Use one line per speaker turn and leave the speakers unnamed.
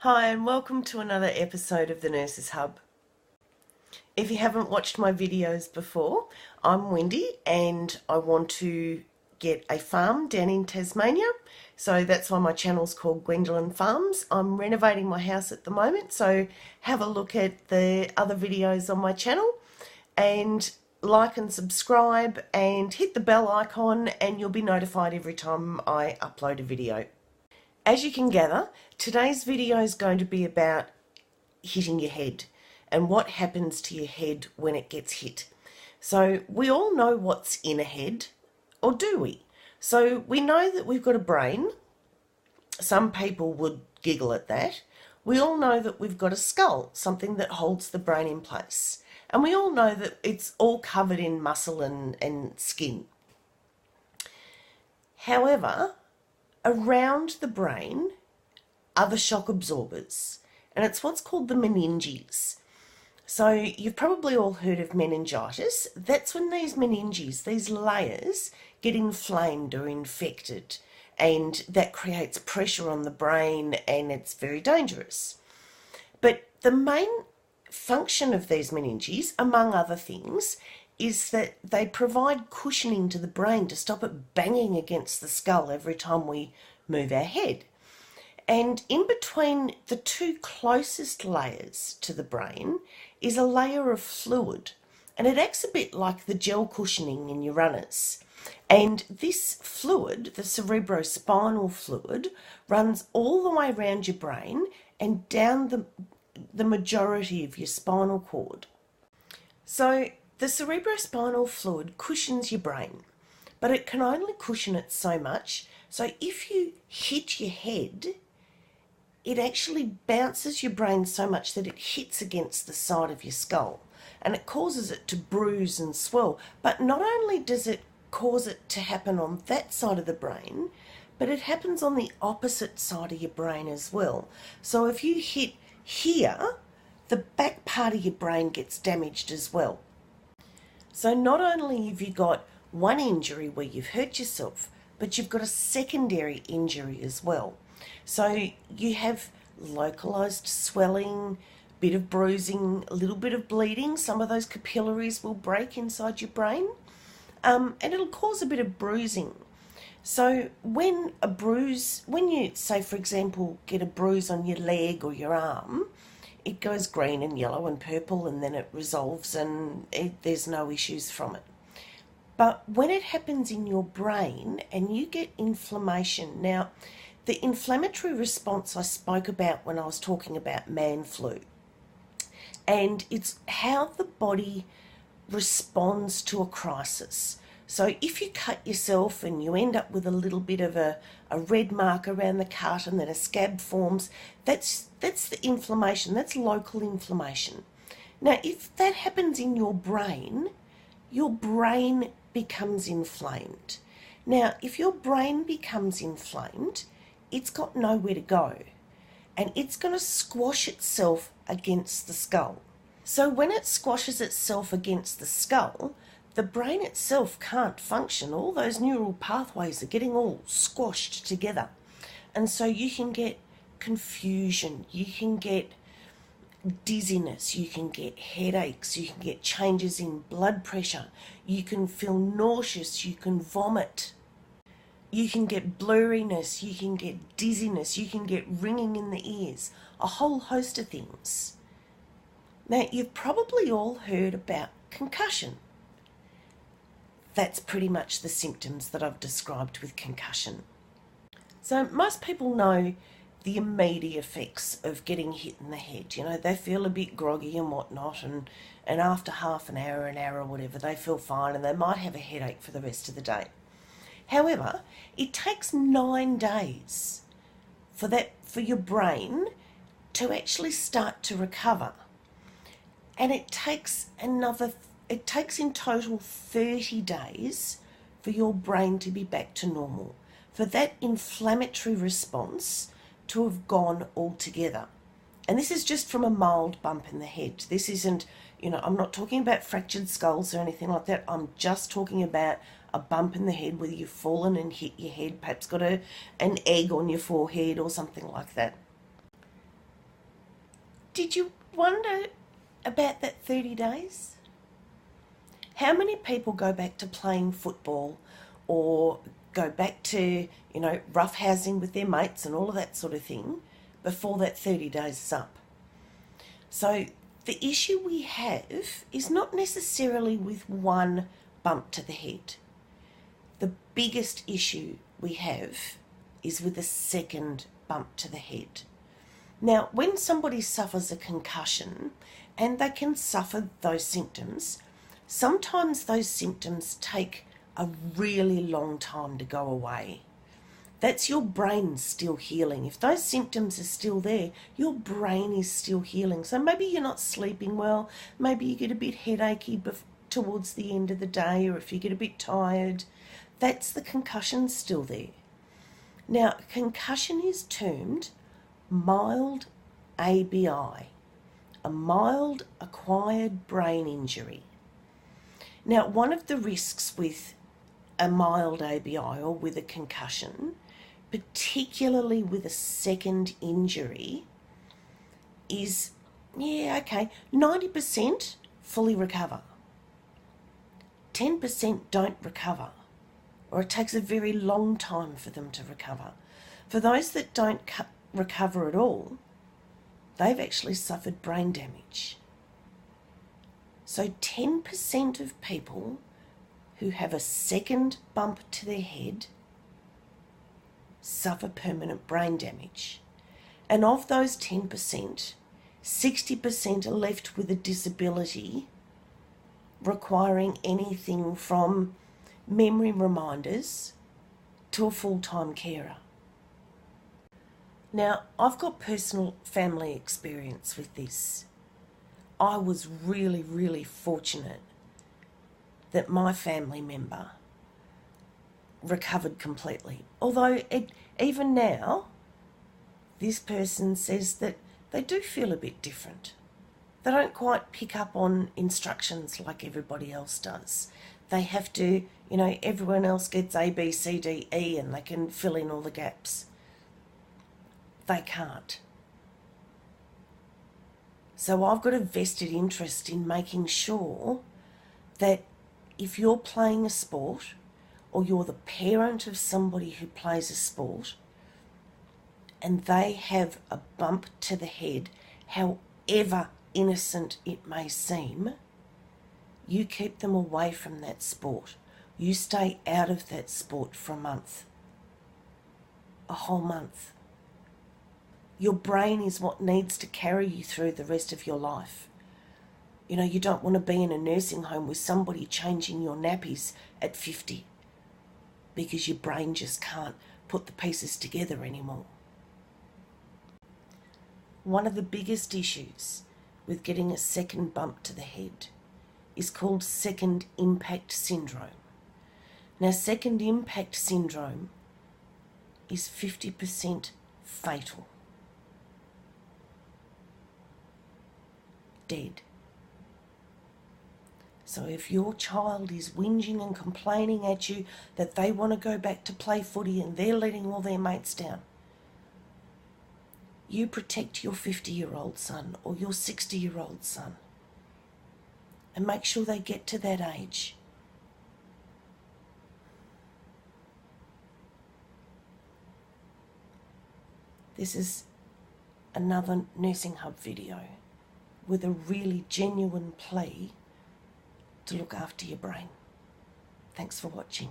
Hi and welcome to another episode of the Nurses Hub. If you haven't watched my videos before, I'm Wendy and I want to get a farm down in Tasmania. So that's why my channel's called Gwendolyn Farms. I'm renovating my house at the moment, so have a look at the other videos on my channel and like and subscribe and hit the bell icon and you'll be notified every time I upload a video. As you can gather, today's video is going to be about hitting your head and what happens to your head when it gets hit. So we all know what's in a head, or do we? So we know that we've got a brain. Some people would giggle at that. We all know that we've got a skull, something that holds the brain in place. And we all know that it's all covered in muscle and skin. However, around the brain are the shock absorbers, and it's what's called the meninges. So you've probably all heard of meningitis. That's when these meninges, these layers, get inflamed or infected, and that creates pressure on the brain and it's very dangerous. But the main function of these meninges, among other things, is that they provide cushioning to the brain to stop it banging against the skull every time we move our head. And in between the two closest layers to the brain is a layer of fluid, and it acts a bit like the gel cushioning in your runners. And this fluid, the cerebrospinal fluid, runs all the way around your brain and down the majority of your spinal cord. So the cerebrospinal fluid cushions your brain, but it can only cushion it so much. So if you hit your head, it actually bounces your brain so much that it hits against the side of your skull, and it causes it to bruise and swell. But not only does it cause it to happen on that side of the brain, but it happens on the opposite side of your brain as well. So if you hit here, the back part of your brain gets damaged as well. So not only have you got one injury where you've hurt yourself, but you've got a secondary injury as well. So you have localized swelling, bit of bruising, a little bit of bleeding. Some of those capillaries will break inside your brain, and it'll cause a bit of bruising. So when you say, for example, get a bruise on your leg or your arm, it goes green and yellow and purple, and then it resolves and there's no issues from it. But when it happens in your brain and you get inflammation, now the inflammatory response I spoke about when I was talking about man flu, and it's how the body responds to a crisis. So if you cut yourself and you end up with a little bit of a red mark around the cut and then a scab forms, that's the inflammation, that's local inflammation. Now if that happens in your brain becomes inflamed. Now if your brain becomes inflamed, it's got nowhere to go, and it's going to squash itself against the skull. So when it squashes itself against the skull, the brain itself can't function. All those neural pathways are getting all squashed together. And so you can get confusion, you can get dizziness, you can get headaches, you can get changes in blood pressure, you can feel nauseous, you can vomit, you can get blurriness, you can get dizziness, you can get ringing in the ears, a whole host of things. Now, you've probably all heard about concussion. That's pretty much the symptoms that I've described with concussion. So most people know the immediate effects of getting hit in the head. You know, they feel a bit groggy and whatnot, and after half an hour or whatever, they feel fine and they might have a headache for the rest of the day. However, it takes 9 days for your brain to actually start to recover. And it takes in total 30 days for your brain to be back to normal, for that inflammatory response to have gone altogether. And this is just from a mild bump in the head. This isn't, I'm not talking about fractured skulls or anything like that. I'm just talking about a bump in the head where you've fallen and hit your head, perhaps got an egg on your forehead or something like that. Did you wonder about that 30 days? How many people go back to playing football or go back to, roughhousing with their mates and all of that sort of thing before that 30 days is up? So the issue we have is not necessarily with one bump to the head. The biggest issue we have is with a second bump to the head. Now, when somebody suffers a concussion, and they can suffer those symptoms, sometimes those symptoms take a really long time to go away. That's your brain still healing. If those symptoms are still there, your brain is still healing. So maybe you're not sleeping well, maybe you get a bit headachy towards the end of the day, or if you get a bit tired, that's the concussion still there. Now, concussion is termed mild ABI, a mild acquired brain injury. Now, one of the risks with a mild ABI or with a concussion, particularly with a second injury, is, 90% fully recover. 10% don't recover, or it takes a very long time for them to recover. For those that don't recover at all, they've actually suffered brain damage. So 10% of people who have a second bump to their head suffer permanent brain damage. And of those 10%, 60% are left with a disability requiring anything from memory reminders to a full-time carer. Now, I've got personal family experience with this. I was really, really fortunate that my family member recovered completely. Although even now, this person says that they do feel a bit different. They don't quite pick up on instructions like everybody else does. They have to, everyone else gets A, B, C, D, E, and they can fill in all the gaps. They can't. So I've got a vested interest in making sure that if you're playing a sport or you're the parent of somebody who plays a sport and they have a bump to the head, however innocent it may seem, you keep them away from that sport. You stay out of that sport for a month, a whole month. Your brain is what needs to carry you through the rest of your life. You don't want to be in a nursing home with somebody changing your nappies at 50 because your brain just can't put the pieces together anymore. One of the biggest issues with getting a second bump to the head is called second impact syndrome. Now, second impact syndrome is 50% fatal. Dead. So if your child is whinging and complaining at you that they want to go back to play footy and they're letting all their mates down, you protect your 50-year-old son or your 60-year-old son and make sure they get to that age. This is another Nursing Hub video with a really genuine plea to look after your brain. Thanks for watching.